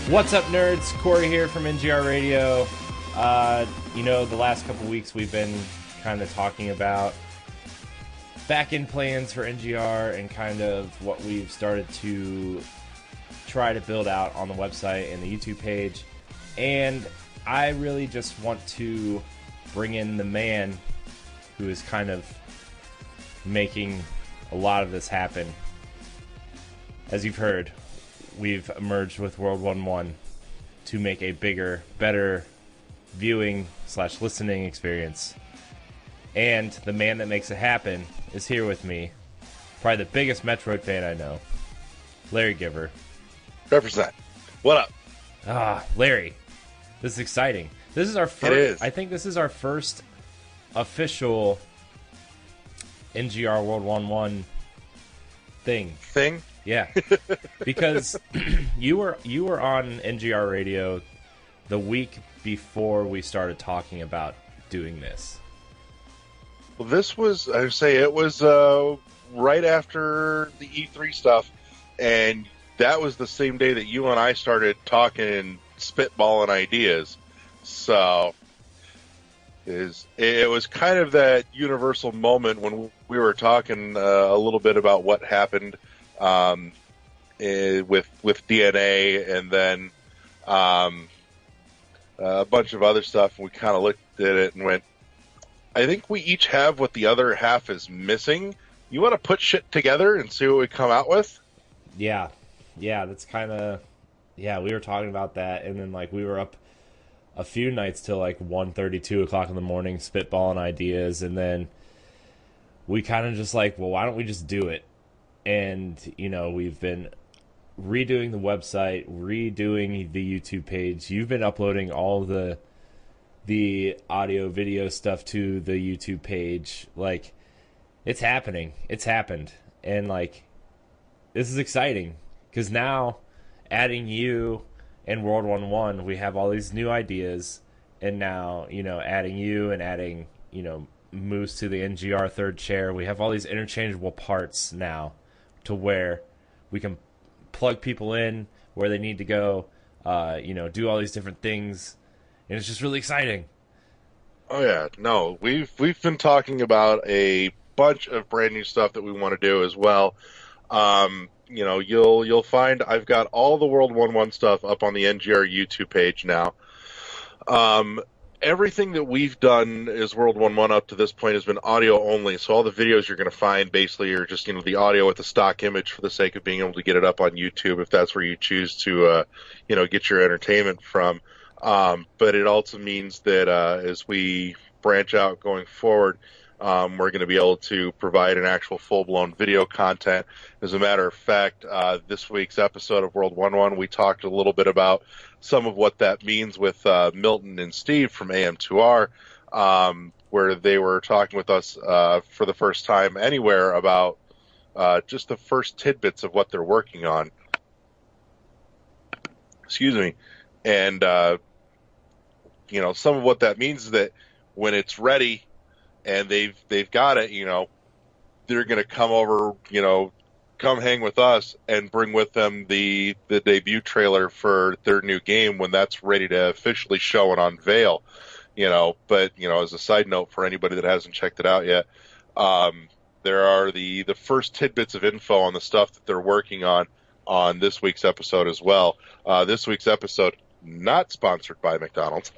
What's up, nerds? Corey here from NGR Radio. The last couple weeks we've been kind of talking about back-end plans for NGR and kind of what we've started to try to build out on the website and the YouTube page. And I really just want to bring in the man who is kind of making a lot of this happen. As you've heard, we've emerged with World 1-1 to make a bigger, better viewing/listening experience. And the man that makes it happen is here with me. Probably the biggest Metroid fan I know. Larry Giver. Represent. What up? Larry. This is exciting. This is our first. It is. I think this is our first official NGR World 1-1 thing. Yeah, because you were on NGR Radio the week before we started talking about doing this. Well, this was, I would say, it was right after the E3 stuff, and that was the same day that you and I started talking and spitballing ideas. So it was kind of that universal moment when we were talking a little bit about what happened with DNA, and then a bunch of other stuff, and we kind of looked at it and went, I think we each have what the other half is missing. You want to put shit together and see what we come out with? Yeah, that's kind of, we were talking about that, and then we were up a few nights till 1:30, 2 o'clock in the morning spitballing ideas, and then we kind of just well, why don't we just do it? And, we've been redoing the website, redoing the YouTube page. You've been uploading all the audio, video stuff to the YouTube page. It's happening. It's happened. And, this is exciting. Because now, adding you and World 1-1, we have all these new ideas. And now, adding you and adding, Moose to the NGR third chair. We have all these interchangeable parts now, to where we can plug people in where they need to go, do all these different things, and it's just really exciting. Oh yeah, no, we've been talking about a bunch of brand new stuff that we want to do as well. You'll find I've got all the World 1-1 stuff up on the NGR YouTube page now. Everything that we've done as World 1-1 up to this point has been audio only, so all the videos you're going to find basically are just the audio with the stock image for the sake of being able to get it up on YouTube if that's where you choose to get your entertainment from. But it also means that as we branch out going forward, we're going to be able to provide an actual full-blown video content. As a matter of fact, this week's episode of World 1-1, we talked a little bit about some of what that means with Milton and Steve from AM2R, where they were talking with us for the first time anywhere about just the first tidbits of what they're working on. Excuse me. And, some of what that means is that when it's ready and they've got it, they're going to come over, come hang with us and bring with them the debut trailer for their new game when that's ready to officially show and unveil, but, as a side note for anybody that hasn't checked it out yet, there are the first tidbits of info on the stuff that they're working on this week's episode as well. This week's episode, not sponsored by McDonald's.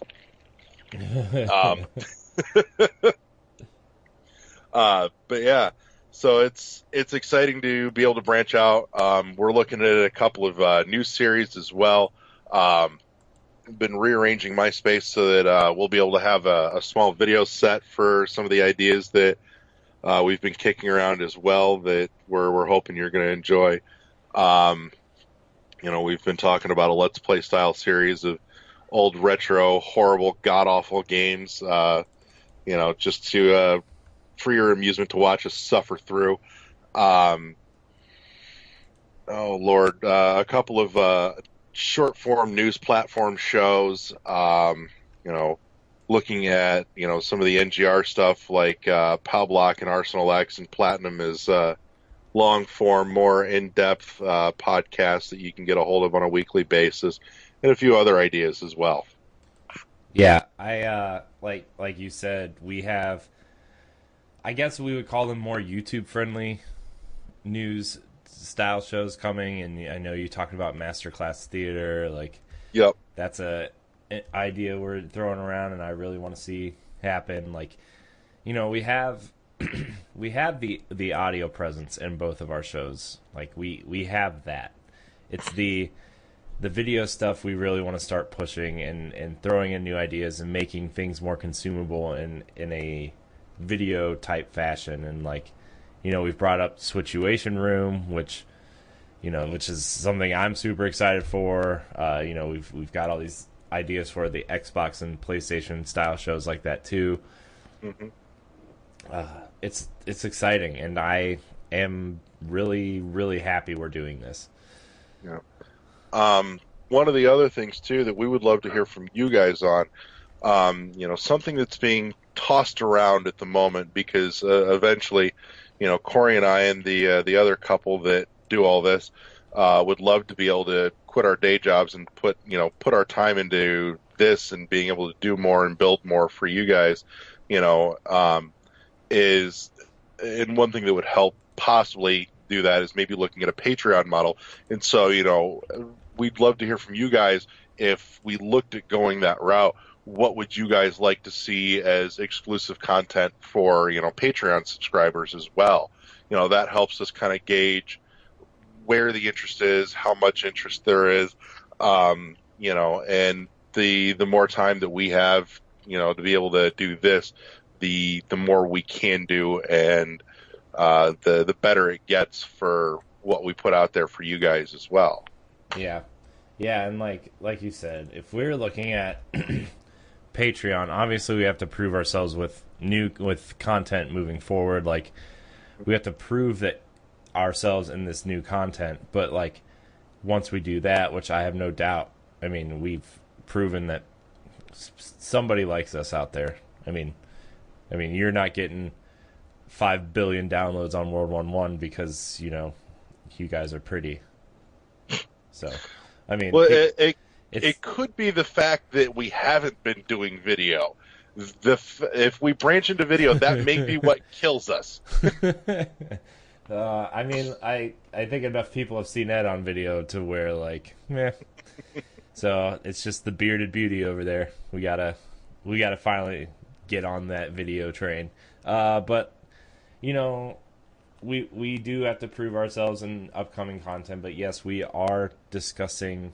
But yeah, so it's exciting to be able to branch out. We're looking at a couple of new series as well. Been rearranging my space so that we'll be able to have a small video set for some of the ideas that we've been kicking around as well that we're hoping you're going to enjoy. We've been talking about a Let's Play style series of old retro, horrible, god-awful games, just to for your amusement to watch us suffer through. Oh, Lord. A couple of short-form news platform shows, looking at, some of the NGR stuff like Pal Block and Arsenal X and Platinum is long form, more in depth podcasts that you can get a hold of on a weekly basis, and a few other ideas as well. Yeah, I like you said, we have, I guess we would call them more YouTube friendly news style shows coming, and I know you talked about masterclass theater, like Yep. that's an idea we're throwing around, and I really want to see happen. Like, we have we have the audio presence in both of our shows. Like we have that. It's the video stuff we really want to start pushing and throwing in new ideas and making things more consumable in a video type fashion. And like, we've brought up Situation Room, which is something I'm super excited for. We've got all these ideas for the Xbox and PlayStation style shows like that too. Mm-hmm. It's exciting, and I am really, really happy we're doing this. Yeah. One of the other things too that we would love to hear from you guys on, something that's being tossed around at the moment, because eventually, Corey and I and the other couple that do all this would love to be able to quit our day jobs and put our time into this and being able to do more and build more for you guys. And one thing that would help possibly do that is maybe looking at a Patreon model. And so, we'd love to hear from you guys. If we looked at going that route, what would you guys like to see as exclusive content for, Patreon subscribers as well? That helps us kind of gauge where the interest is, how much interest there is, and the more time that we have, to be able to do this, the more we can do, and the better it gets for what we put out there for you guys as well. Yeah, and like you said, if we're looking at Patreon, obviously we have to prove ourselves with content moving forward. Like, we have to prove that ourselves in this new content. But like, once we do that, which I have no doubt, I mean, we've proven that somebody likes us out there. I mean, you're not getting 5 billion downloads on World 1 because you guys are pretty. So, I mean, well, it could be the fact that we haven't been doing video. If we branch into video, that may be what kills us. I mean, I think enough people have seen Ed on video to where, like, meh. So it's just the bearded beauty over there. We gotta finally get on that video train. But we do have to prove ourselves in upcoming content. But yes, we are discussing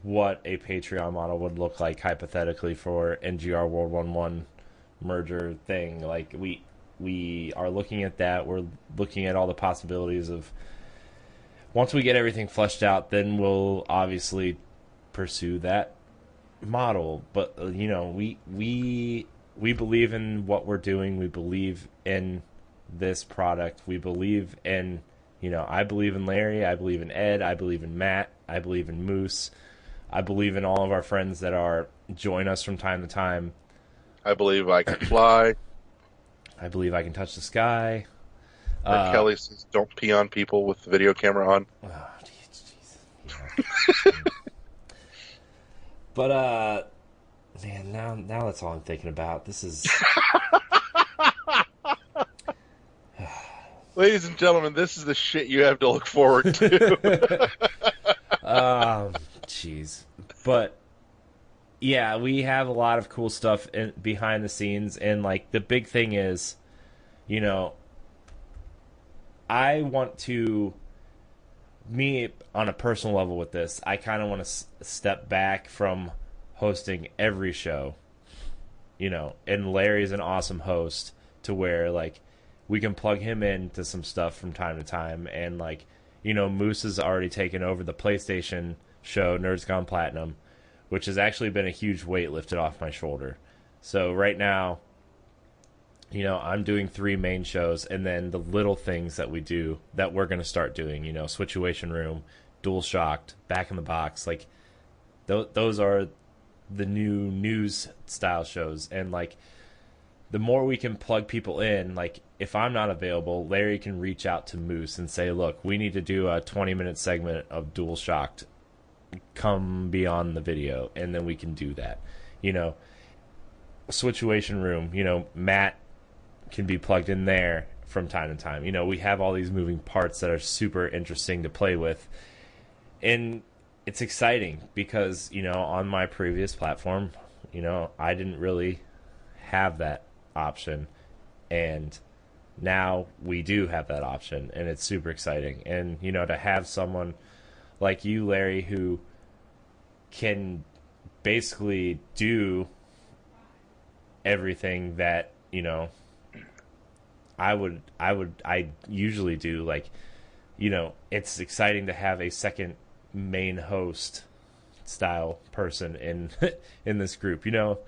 what a Patreon model would look like hypothetically for NGR World 1 merger thing. Like, we are looking at that. We're looking at all the possibilities of, once we get everything fleshed out, then we'll obviously pursue that model. But we believe in what we're doing. We believe in this product. We believe in, I believe in Larry. I believe in Ed. I believe in Matt. I believe in Moose. I believe in all of our friends that join us from time to time. I believe I can fly. I believe I can touch the sky. Kelly says, "Don't pee on people with the video camera on." Oh, jeez. Yeah. But man, now that's all I'm thinking about. This is. Ladies and gentlemen, this is the shit you have to look forward to. Jeez. But yeah, we have a lot of cool stuff behind the scenes, and like, the big thing is, I want to, me on a personal level with this, I kind of want to step back from hosting every show, and Larry's an awesome host to where, like, we can plug him into some stuff from time to time. And like, Moose has already taken over the PlayStation show, Nerds Gone Platinum, which has actually been a huge weight lifted off my shoulder. So right now, I'm doing 3 main shows, and then the little things that we do that we're going to start doing, Situation Room, Dual Shocked, Back in the Box, like those are the new news style shows. And like, the more we can plug people in, like if I'm not available, Larry can reach out to Moose and say, look, we need to do a 20-minute segment of Dual Shocked. Come beyond the video, and then we can do that. You know, Situation Room, you know, Matt can be plugged in there from time to time. You know, we have all these moving parts that are super interesting to play with. And it's exciting because, you know, on my previous platform, you know, I didn't really have that option. And now we do have that option, and it's super exciting. And, you know, to have someone like you, Larry, who can basically do everything that, you know, I usually do. Like, you know, it's exciting to have a second main host style person in in this group. You know,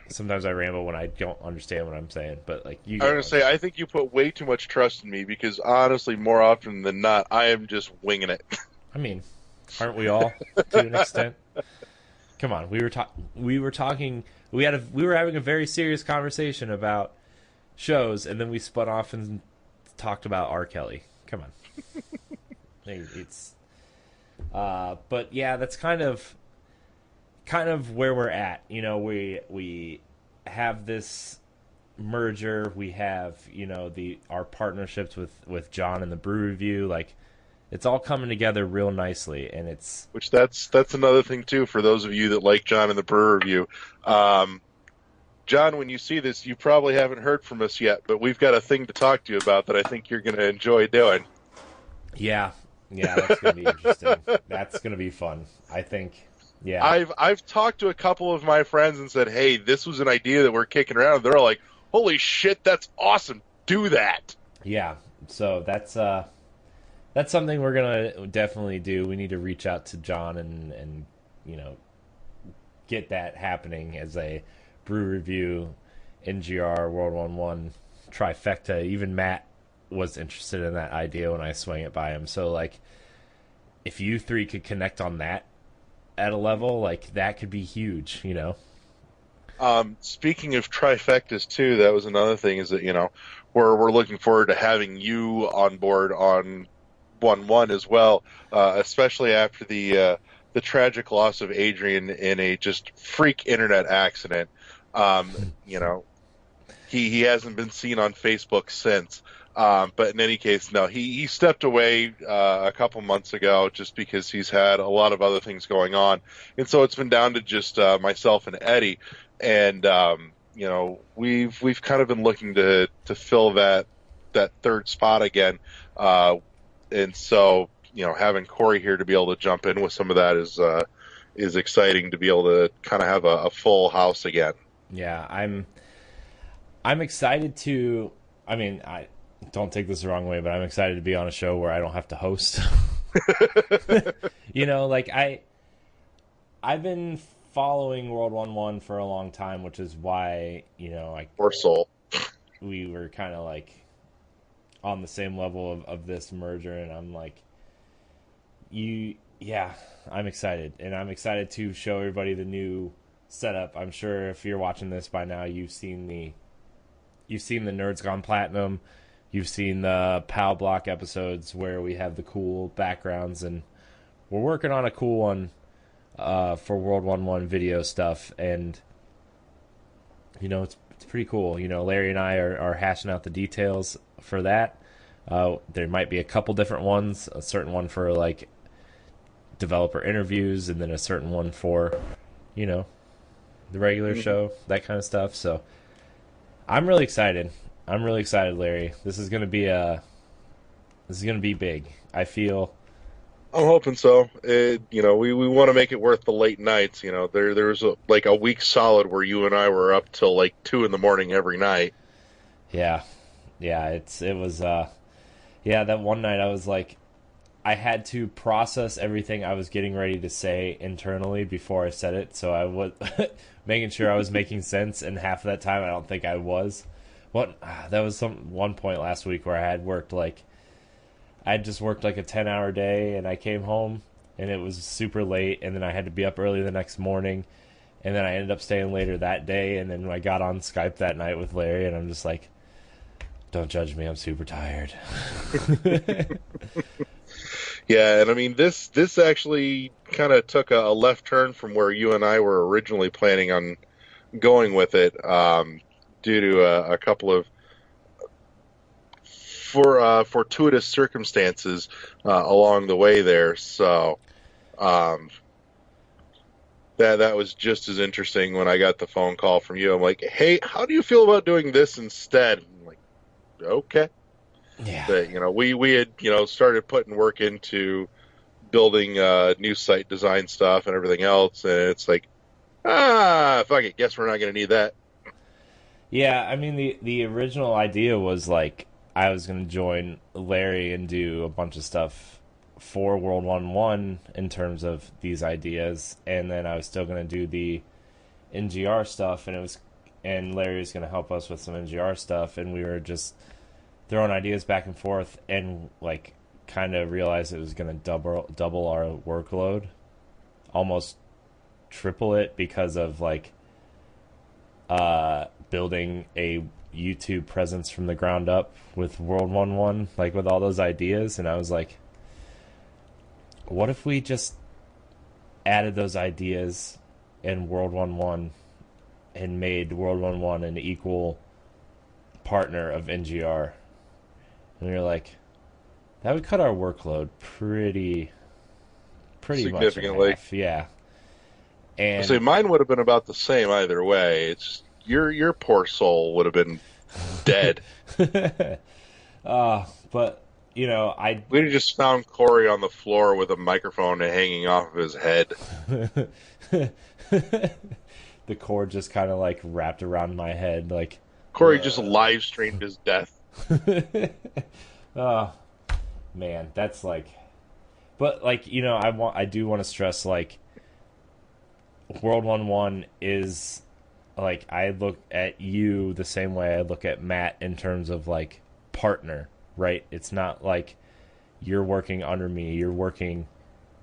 sometimes I ramble when I don't understand what I'm saying, but like you. I'm gonna say I think you put way too much trust in me because honestly, more often than not, I am just winging it. I mean, aren't we all to an extent? Come on, we were talking. We were having a very serious conversation about shows, and then we spun off and talked about R. Kelly. Come on, it's. But yeah, that's kind of where we're at. You know, we have this merger. We have, you know, our partnerships with John and the Brew Review. Like, it's all coming together real nicely, and it's which that's another thing too for those of you that like John and the Brew Review. John, when you see this, you probably haven't heard from us yet, but we've got a thing to talk to you about that I think you're going to enjoy doing. Yeah, that's going to be interesting. That's going to be fun, I think. Yeah, I've talked to a couple of my friends and said, "Hey, this was an idea that we're kicking around." They're all like, "Holy shit, that's awesome! Do that!" Yeah, so that's something we're gonna definitely do. We need to reach out to John and you know, get that happening as a Brew Review, NGR, World 1-1 trifecta. Even Matt was interested in that idea when I swung it by him. So, like, if you three could connect on that at a level, like, that could be huge, you know? Speaking of trifectas, too, that was another thing is that, you know, we're looking forward to having you on board on 1-1 as well, especially after the tragic loss of Adrian in a just freak internet accident. You know, he hasn't been seen on Facebook since. But in any case, no, he stepped away a couple months ago just because he's had a lot of other things going on, and so it's been down to just myself and Eddie, and you know, we've kind of been looking to fill that third spot again, and so, you know, having Corey here to be able to jump in with some of that is exciting to be able to kind of have a full house again. Yeah, I'm excited to. I mean, I don't take this the wrong way, but I'm excited to be on a show where I don't have to host. You know, like I've been following World 1-1 for a long time, which is why, you know, Poor soul. We were kind of like on the same level of this merger, and I'm like, I'm excited, and I'm excited to show everybody the new setup. I'm sure if you're watching this by now, you've seen the Nerds Gone Platinum, you've seen the PAL Block episodes where we have the cool backgrounds, and we're working on a cool one for World 1-1 video stuff, and you know, it's pretty cool. You know, Larry and I are hashing out the details for that. There might be a couple different ones, a certain one for like developer interviews, and then a certain one for, you know, the regular show, that kind of stuff. So I'm really excited. Larry. This is gonna be big. I feel. I'm hoping so. You know, we want to make it worth the late nights. You know, there was a week solid where you and I were up till like 2 a.m. every night. Yeah. It was. That one night I was like, I had to process everything I was getting ready to say internally before I said it, so I was making sure I was making sense, and half of that time I don't think I was. That was one point last week where I had just worked like a 10-hour day, and I came home, and it was super late, and then I had to be up early the next morning, And then I ended up staying later that day, and then I got on Skype that night with Larry, and I'm just like, don't judge me, I'm super tired. Yeah, and I mean this actually kind of took a left turn from where you and I were originally planning on going with it, due to a couple of fortuitous circumstances along the way there. So that was just as interesting when I got the phone call from you. I'm like, hey, how do you feel about doing this instead? I'm like, okay. Yeah. That, we had, started putting work into building new site design stuff and everything else, and it's like, fuck it, guess we're not going to need that. Yeah, I mean, the original idea was like I was going to join Larry and do a bunch of stuff for World 1-1 in terms of these ideas, and then I was still going to do the NGR stuff, and Larry was going to help us with some NGR stuff, and we were just throwing ideas back and forth, and like kind of realized it was going to double our workload, almost triple it, because of like building a YouTube presence from the ground up with World 1-1, like with all those ideas. And I was like, what if we just added those ideas in World 1-1 and made World 1-1 an equal partner of NGR? And we were like, that would cut our workload pretty Significantly. much in half. Yeah. And So mine would have been about the same either way. It's your poor soul would have been dead. But we'd have just found Corey on the floor with a microphone hanging off of his head. The cord just kind of like wrapped around my head, like Corey just live streamed his death. Oh man, that's like, but like I do want to stress, like, World 1-1 is like, I look at you the same way I look at Matt in terms of like partner, right? It's not like you're working under me, you're working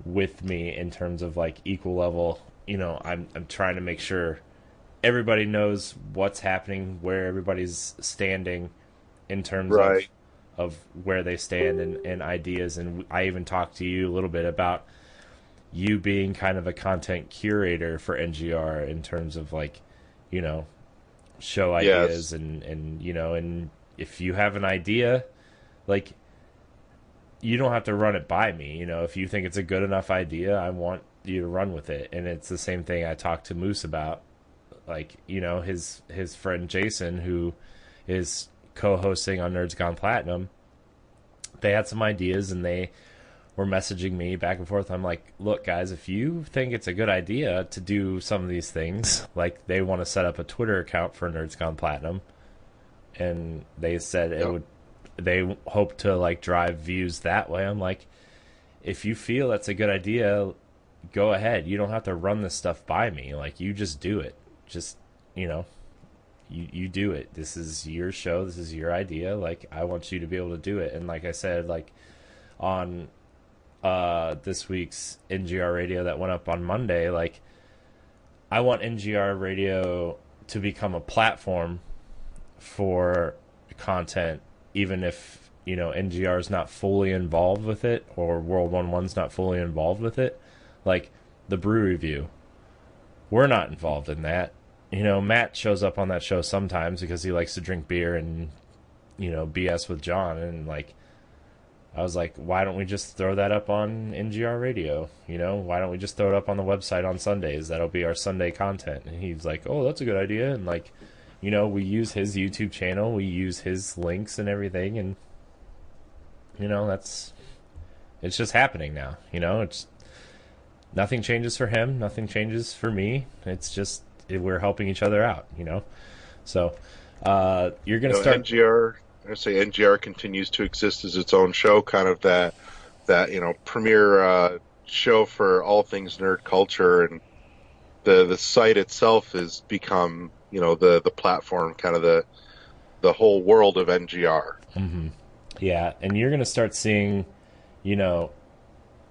with me in terms of like equal level. I'm trying to make sure everybody knows what's happening, where everybody's standing in terms of where they stand and ideas. And I even talked to you a little bit about you being kind of a content curator for NGR in terms of like, show ideas. Yes. And if you have an idea, like, you don't have to run it by me. If you think it's a good enough idea, I want you to run with it. And it's the same thing I talked to Moose about, like, his friend Jason, who is co-hosting on Nerds Gone Platinum. They had some ideas and they were messaging me back and forth. I'm like, look guys, if you think it's a good idea to do some of these things, like they want to set up a Twitter account for Nerds Gone Platinum, and they said they hope to like drive views that way. I'm like, if you feel that's a good idea, go ahead. You don't have to run this stuff by me. Like, you just do it. Just, you do it. This is your show. This is your idea. Like, I want you to be able to do it. And like I said, like on this week's NGR Radio that went up on Monday, like, I want NGR Radio to become a platform for content, even if, NGR is not fully involved with it, or World 1-1's not fully involved with it. Like, the brew review, we're not involved in that. Matt shows up on that show sometimes because he likes to drink beer and, BS with John. And, like, I was like, why don't we just throw that up on NGR Radio? Why don't we just throw it up on the website on Sundays? That'll be our Sunday content. And he's like, oh, that's a good idea. And, like, we use his YouTube channel. We use his links and everything. And, it's just happening now. It's nothing changes for him. Nothing changes for me. It's just we're helping each other out, So you're going to start... NGR continues to exist as its own show, kind of that premier show for all things nerd culture, and the site itself has become the platform, kind of the whole world of NGR. Mm-hmm. Yeah, and you're going to start seeing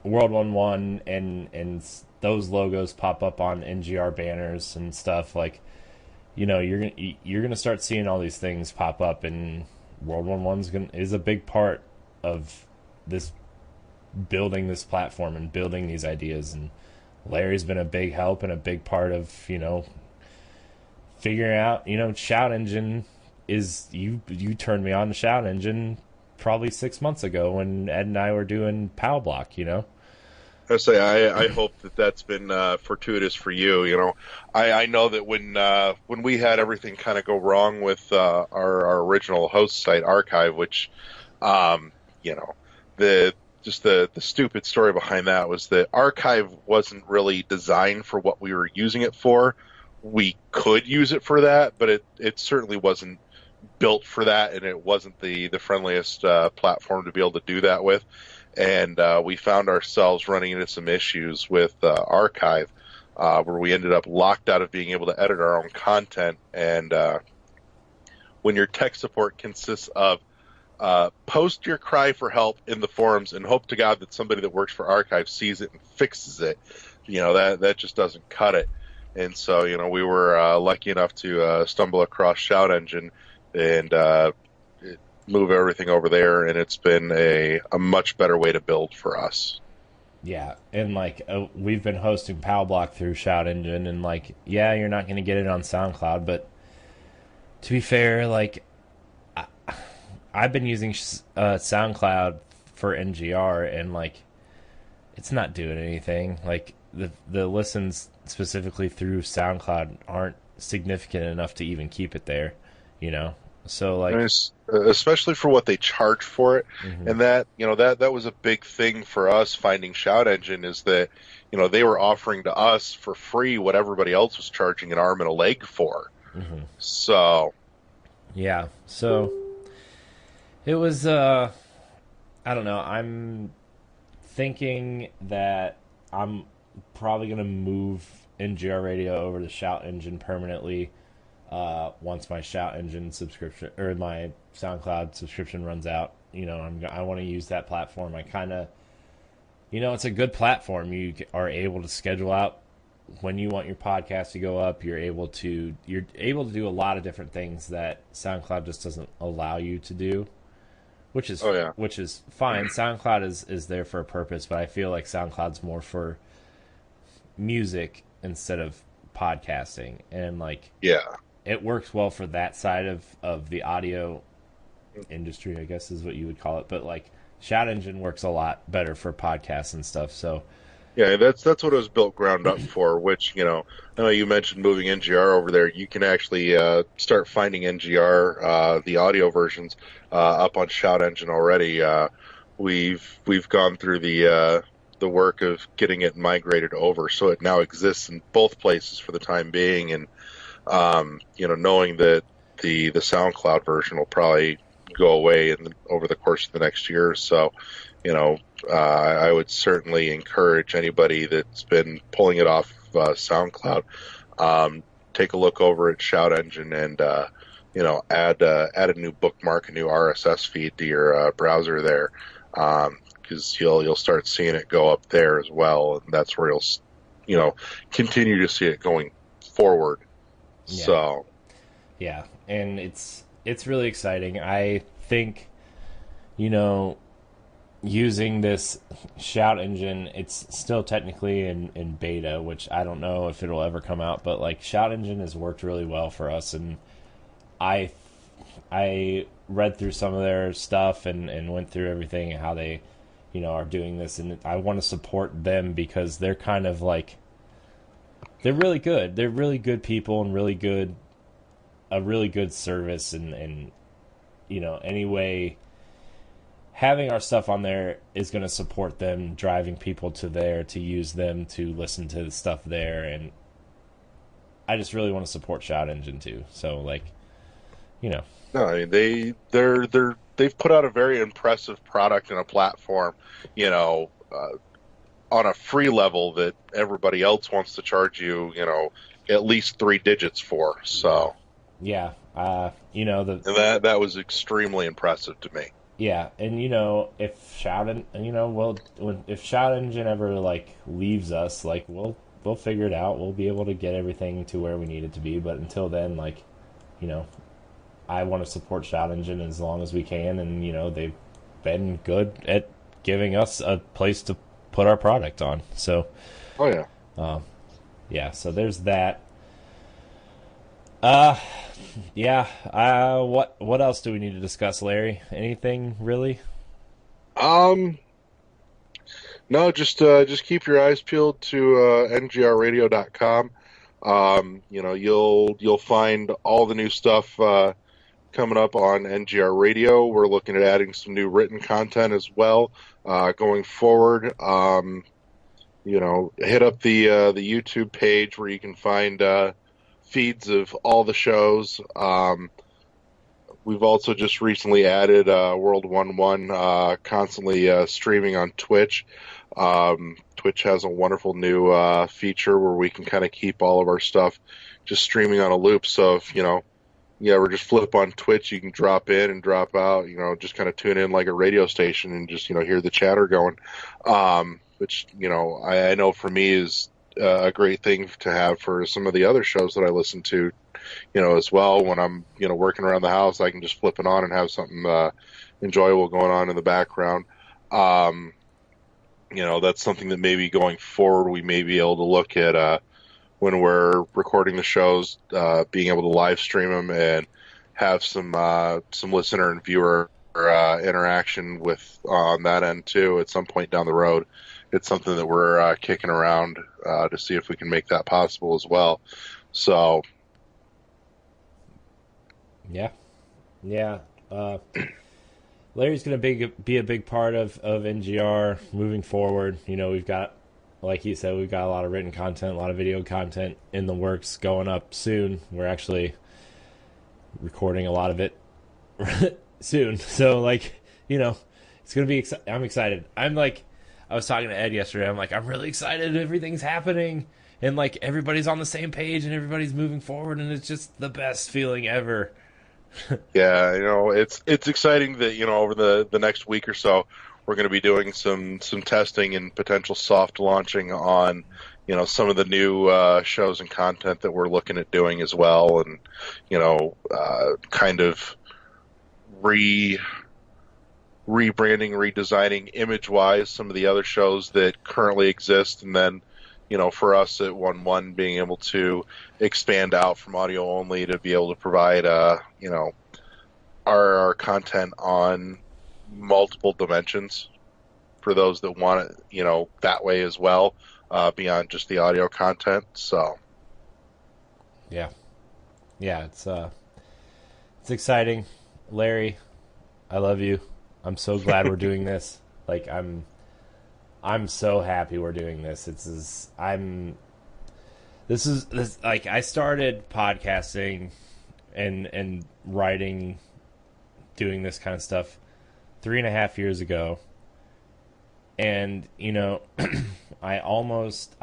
World 1-1 and those logos pop up on NGR banners and stuff, like, you're gonna start seeing all these things pop up, and World 1-1 is a big part of this, building this platform and building these ideas. And Larry's been a big help and a big part of figuring out, Shout Engine is, you turned me on to Shout Engine probably 6 months ago when Ed and I were doing POW Block. I say I hope that's been fortuitous for you. I know that when we had everything kind of go wrong with our original host site Archive, which the stupid story behind that was that Archive wasn't really designed for what we were using it for. We could use it for that, but it certainly wasn't built for that, and it wasn't the friendliest platform to be able to do that with. And we found ourselves running into some issues with Archive, where we ended up locked out of being able to edit our own content. And when your tech support consists of post your cry for help in the forums and hope to God that somebody that works for Archive sees it and fixes it, that just doesn't cut it. And so, we were lucky enough to stumble across Shout Engine and move everything over there, and it's been a much better way to build for us. Yeah, and we've been hosting POW Block through Shout Engine, and you're not going to get it on SoundCloud, but to be fair, I've been using SoundCloud for NGR, and it's not doing anything. The listens specifically through SoundCloud aren't significant enough to even keep it there, So especially for what they charge for it, mm-hmm. and that was a big thing for us finding Shout Engine, is that they were offering to us for free what everybody else was charging an arm and a leg for. Mm-hmm. So yeah, so it was I don't know. I'm thinking that I'm probably gonna move NGR Radio over to Shout Engine permanently. Once my Shout Engine subscription or my SoundCloud subscription runs out, I want to use that platform. I kind of, it's a good platform. You are able to schedule out when you want your podcast to go up. You're able to do a lot of different things that SoundCloud just doesn't allow you to do, which is fine. SoundCloud is there for a purpose, but I feel like SoundCloud's more for music instead of podcasting, and it works well for that side of the audio industry, I guess is what you would call it. But Shout Engine works a lot better for podcasts and stuff. So yeah, that's what it was built ground up for. Which I know you mentioned moving NGR over there. You can actually start finding NGR the audio versions up on Shout Engine already. We've gone through the work of getting it migrated over, so it now exists in both places for the time being. And knowing that the SoundCloud version will probably go away over the course of the next year or so, I would certainly encourage anybody that's been pulling it off SoundCloud, take a look over at Shout Engine and add a new bookmark, a new RSS feed to your browser there, because you'll start seeing it go up there as well, and that's where you'll continue to see it going forward. Yeah. So, yeah, and it's really exciting. I think, using this Shout Engine, it's still technically in beta, which I don't know if it'll ever come out, but Shout Engine has worked really well for us, and I read through some of their stuff and went through everything and how they, are doing this, and I want to support them because they're kind of they're really good. They're really good people and a really good service. And anyway, having our stuff on there is going to support them, driving people to there to use them, to listen to the stuff there. And I just really want to support Shout Engine too. So no, I mean, they've put out a very impressive product and a platform, on a free level that everybody else wants to charge you, at least 3 digits for. So yeah, and that was extremely impressive to me. Yeah, and if if Shout Engine ever like leaves us, like we'll figure it out. We'll be able to get everything to where we need it to be. But until then, like, you know, I want to support Shout Engine as long as we can, and they've been good at giving us a place to put our product on. So, Oh yeah. yeah. So there's that. Yeah. What else do we need to discuss, Larry? Anything really? Um, no, just keep your eyes peeled to ngrradio.com. You'll find all the new stuff coming up on NGR Radio. We're looking at adding some new written content as well going forward. Hit up the YouTube page where you can find feeds of all the shows. We've also just recently added World 1-1 constantly streaming on Twitch. Twitch has a wonderful new feature where we can kind of keep all of our stuff just streaming on a loop. So if, we're just flip on Twitch, you can drop in and drop out, just kind of tune in like a radio station and just, hear the chatter going. Which, I know for me is a great thing to have for some of the other shows that I listen to, as well. When I'm, working around the house, I can just flip it on and have something enjoyable going on in the background. That's something that maybe going forward we may be able to look at when we're recording the shows, being able to live stream them and have some listener and viewer interaction with on that end too at some point down the road. It's something that we're kicking around to see if we can make that possible as well. So, yeah. Larry's going to be a big part of NGR moving forward. We've got, like he said, we've got a lot of written content, a lot of video content in the works going up soon. We're actually recording a lot of it soon. So, it's going to be I'm excited. I was talking to Ed yesterday. I'm like, I'm really excited. Everything's happening. And, everybody's on the same page and everybody's moving forward. And it's just the best feeling ever. Yeah, it's exciting that, over the next week or so, we're going to be doing some testing and potential soft launching on, some of the new shows and content that we're looking at doing as well. And, kind of rebranding, redesigning image-wise some of the other shows that currently exist. And then, for us at 1-1 being able to expand out from audio only to be able to provide, our content on multiple dimensions for those that want it, that way as well, beyond just the audio content. So, yeah, it's exciting, Larry. I love you. I'm so glad we're doing this. I'm so happy we're doing this. I started podcasting and writing, doing this kind of stuff 3.5 years ago. And, I almost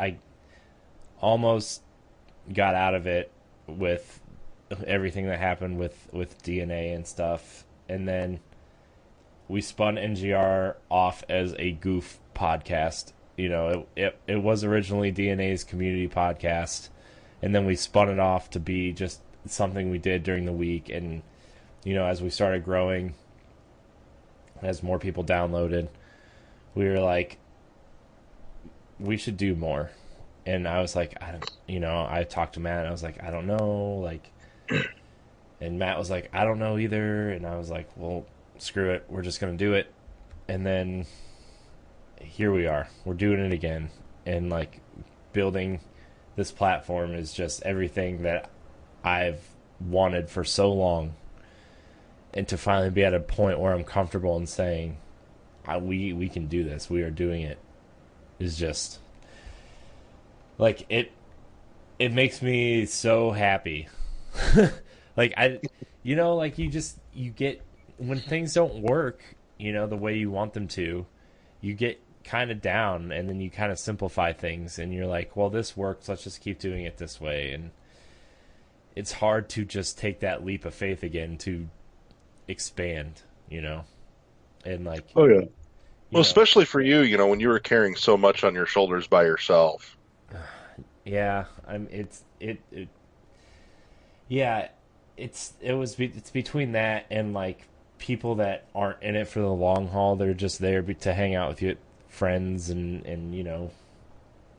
got out of it with everything that happened with DNA and stuff. And then we spun NGR off as a goof podcast. It was originally DNA's community podcast, and then we spun it off to be just something we did during the week. And as we started growing, as more people downloaded, we were like, we should do more. And I was like, I talked to Matt and I was like, I don't know, and Matt was like, I don't know either. And I was like, well, screw it, we're just gonna do it. And then here we are, we're doing it again. And building this platform is just everything that I've wanted for so long. And to finally be at a point where I'm comfortable in saying, we can do this, we are doing it, is just it makes me so happy. You get, when things don't work, the way you want them to, you get kind of down, and then you kind of simplify things, and you're like, well, this works, let's just keep doing it this way. And it's hard to just take that leap of faith again to expand. And like, Oh yeah. you Well, know, especially for you, when you were carrying so much on your shoulders by yourself. yeah, yeah, it's between that and like people that aren't in it for the long haul. They're just there to hang out with you, friends, and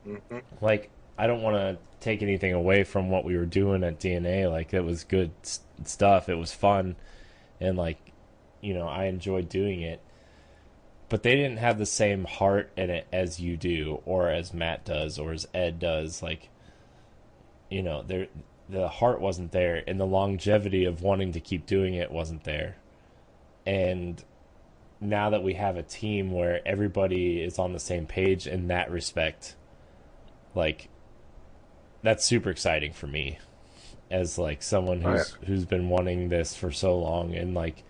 Hmm. like I don't want to take anything away from what we were doing at DNA. Like it was good stuff. It was fun, and like I enjoyed doing it. But they didn't have the same heart in it as you do, or as Matt does, or as Ed does. Like the heart wasn't there, and the longevity of wanting to keep doing it wasn't there. And now that we have a team where everybody is on the same page in that respect, like that's super exciting for me as like someone Oh, yeah. who's been wanting this for so long. And like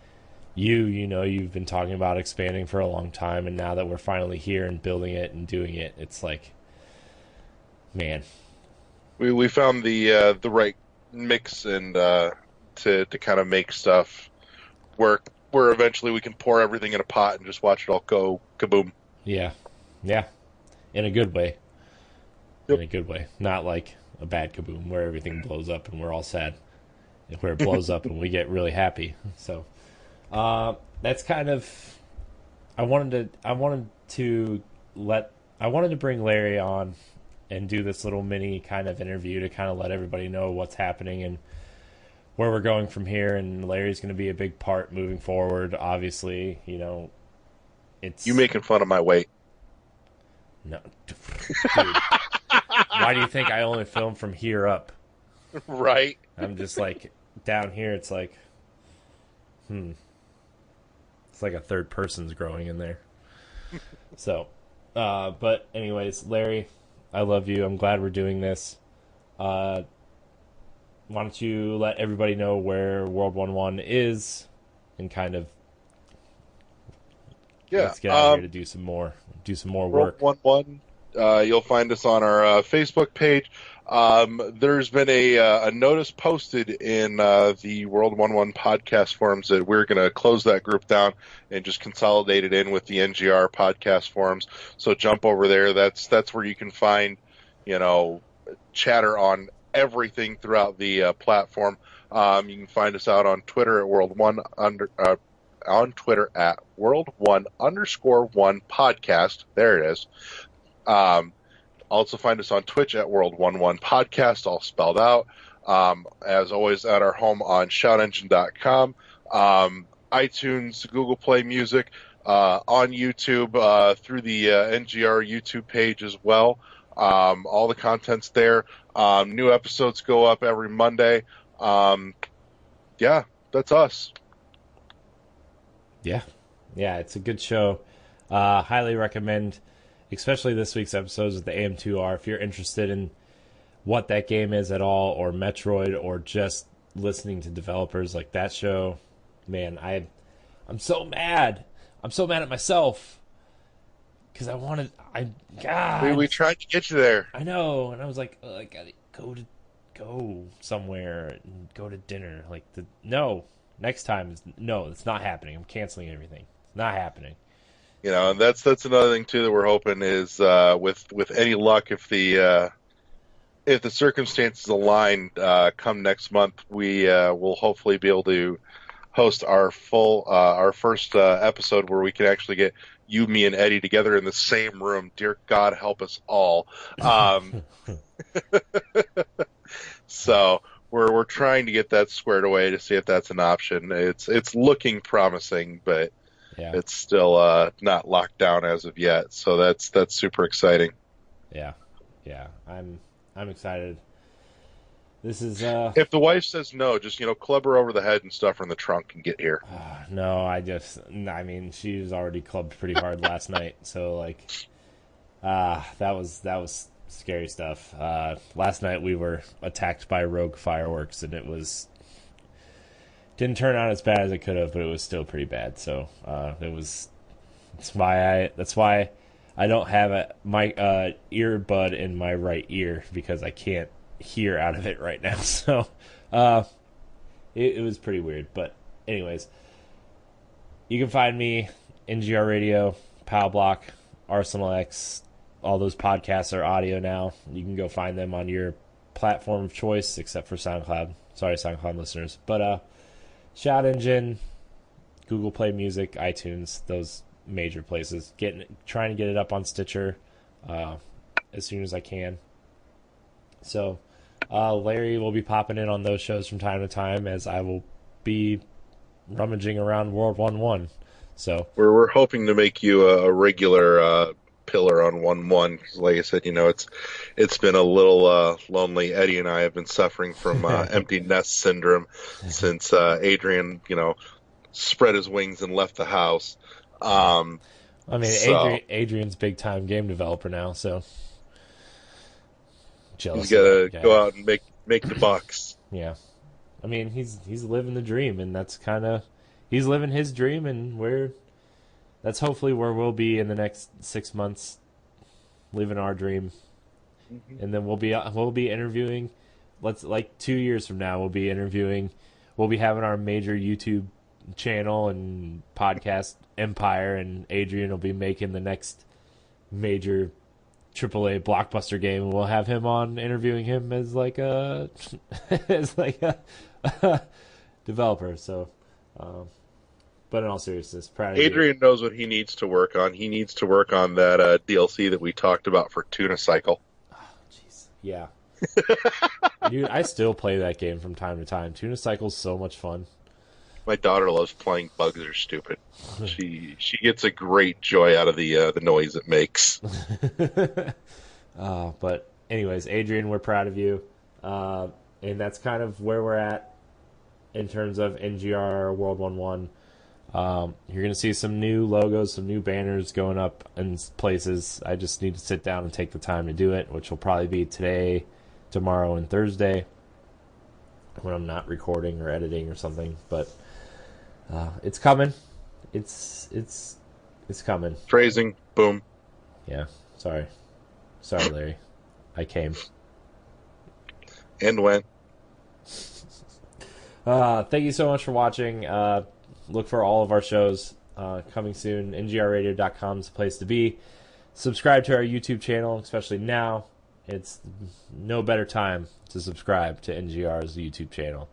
you've been talking about expanding for a long time, and now that we're finally here and building it and doing it, it's like, man. We found the right mix and to kind of make stuff work where eventually we can pour everything in a pot and just watch it all go kaboom. Yeah. Yeah. In a good way. Yep. In a good way. Not like a bad kaboom where everything blows up and we're all sad. Where it blows up and we get really happy. So that's kind of I wanted to bring Larry on and do this little mini kind of interview to kind of let everybody know what's happening and where we're going from here. And Larry's going to be a big part moving forward. Obviously, it's You making fun of my weight? no, dude. Why do you think I only film from here up? Right. I'm just like down here. It's like, it's like a third person's growing in there. So, but anyways, Larry, I love you. I'm glad we're doing this. Why don't you let everybody know where World 1-1 is and kind of let's get out here to do some more work. World 1-1. You'll find us on our Facebook page. There's been a notice posted in the World 1-1 podcast forums that we're going to close that group down and just consolidate it in with the NGR podcast forums. So jump over there. That's where you can find, chatter on everything throughout the platform. You can find us out on Twitter at on Twitter at World1_1 podcast. There it is. Also find us on Twitch at World11 Podcast, all spelled out. As always, at our home on shoutengine.com, iTunes, Google Play Music, on YouTube, through the NGR YouTube page as well. All the content's there. New episodes go up every Monday. Yeah, that's us. Yeah, it's a good show. Highly recommend, especially this week's episodes with the AM2R. If you're interested in what that game is at all, or Metroid, or just listening to developers, like that show, man, I'm so mad. I'm so mad at myself because We tried to get you there. I know, and I was like, I gotta go somewhere and go to dinner. Like no, next time it's not happening. I'm canceling everything. It's not happening. And that's another thing too that we're hoping is with any luck, if the circumstances align, come next month, we will hopefully be able to host our first episode where we can actually get you, me, and Eddie together in the same room. Dear God, help us all. So we're trying to get that squared away to see if that's an option. It's looking promising, but. Yeah. It's still not locked down as of yet, so that's super exciting. Yeah, I'm excited. This is if the wife says no, just club her over the head and stuff her in the trunk and get here. No, she was already clubbed pretty hard last night, so like, that was scary stuff. Last night we were attacked by rogue fireworks, and didn't turn out as bad as it could have, but it was still pretty bad. So that's why I don't have my earbud in my right ear, because I can't hear out of it right now. So it was pretty weird. But anyways, you can find me NGR Radio, Pow Block, Arsenal X, all those podcasts are audio now. You can go find them on your platform of choice, except for SoundCloud. Sorry, SoundCloud listeners. But Shout Engine, Google Play Music, iTunes, those major places. Trying to get it up on Stitcher as soon as I can. So Larry will be popping in on those shows from time to time, as I will be rummaging around World 1-1. So we're hoping to make you a regular pillar on 1-1. Like I said, it's been a little lonely. Eddie and I have been suffering from empty nest syndrome since Adrian, spread his wings and left the house. Adrian's big time game developer now, so jealous. He's got to go out and make the bucks. Yeah, I mean he's living the dream, and that's kind of he's living his dream, and that's hopefully where we'll be in the next 6 months, living our dream. Mm-hmm. And then we'll be interviewing. 2 years from now, we'll be interviewing. We'll be having our major YouTube channel and podcast empire, and Adrian will be making the next major AAA blockbuster game, and we'll have him on, interviewing him as like a developer. So, but in all seriousness, proud of Adrian knows what he needs to work on. He needs to work on that DLC that we talked about for Tuna Cycle. Oh, jeez, yeah. Dude, I still play that game from time to time. Tuna Cycle's so much fun. My daughter loves playing Bugs Are Stupid. She gets a great joy out of the noise it makes. But anyways, Adrian, we're proud of you. And that's kind of where we're at in terms of NGR World 1-1. You're going to see some new logos, some new banners going up in places. I just need to sit down and take the time to do it, which will probably be today, tomorrow, and Thursday when I'm not recording or editing or something. But it's coming. It's coming. Phrasing. Boom. Yeah. Sorry, Larry. I came. And went. Thank you so much for watching. Look for all of our shows coming soon. NGRradio.com is the place to be. Subscribe to our YouTube channel, especially now. It's no better time to subscribe to NGR's YouTube channel.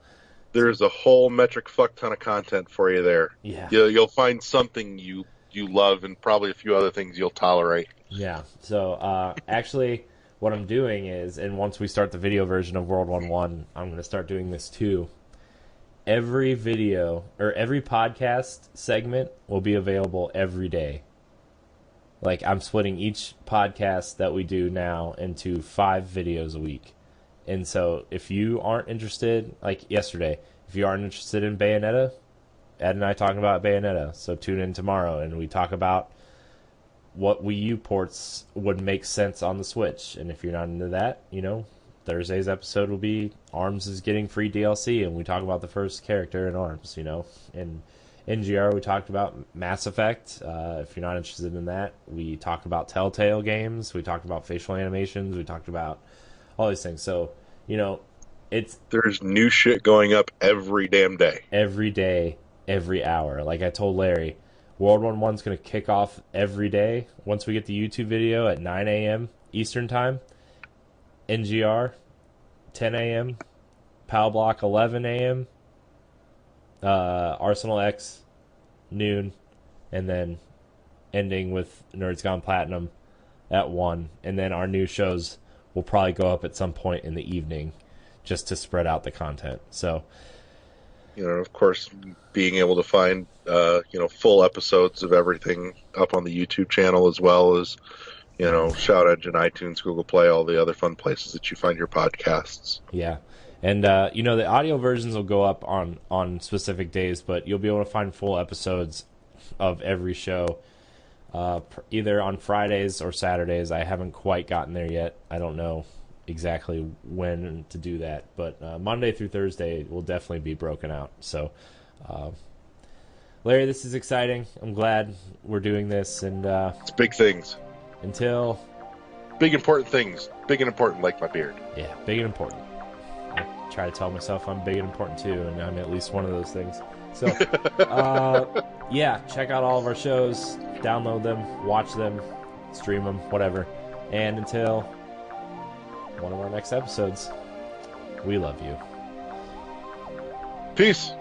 There's a whole metric fuck ton of content for you there. Yeah. You'll find something you love, and probably a few other things you'll tolerate. Yeah. So actually, what I'm doing is, and once we start the video version of World 1-1, I'm going to start doing this too. Every video or every podcast segment will be available every day. Like, I'm splitting each podcast that we do now into 5 videos a week. And so if you aren't interested, like yesterday, if you aren't interested in Bayonetta, Ed and I talking about Bayonetta. So tune in tomorrow and we talk about what Wii U ports would make sense on the Switch. And if you're not into that, Thursday's episode will be ARMS is getting free DLC, and we talk about the first character in ARMS, In NGR, we talked about Mass Effect. If you're not interested in that, we talked about Telltale games. We talked about facial animations. We talked about all these things. So, there's new shit going up every damn day. Every day, every hour. Like I told Larry, World 1-1's going to kick off every day. Once we get the YouTube video at 9 a.m. Eastern Time, NGR, 10 a.m., Pow Block, 11 a.m., Arsenal X, noon, and then ending with Nerds Gone Platinum at 1. And then our new shows will probably go up at some point in the evening just to spread out the content. So, of course, being able to find, full episodes of everything up on the YouTube channel, as well as Shout Engine, iTunes, Google Play, all the other fun places that you find your podcasts. Yeah. And, the audio versions will go up on specific days, but you'll be able to find full episodes of every show either on Fridays or Saturdays. I haven't quite gotten there yet. I don't know exactly when to do that, but Monday through Thursday will definitely be broken out. So, Larry, this is exciting. I'm glad we're doing this. And it's big things. Until... Big important things. Big and important like my beard. Yeah, big and important. I try to tell myself I'm big and important too, and I'm at least one of those things. So, yeah, check out all of our shows, download them, watch them, stream them, whatever. And until one of our next episodes, we love you. Peace.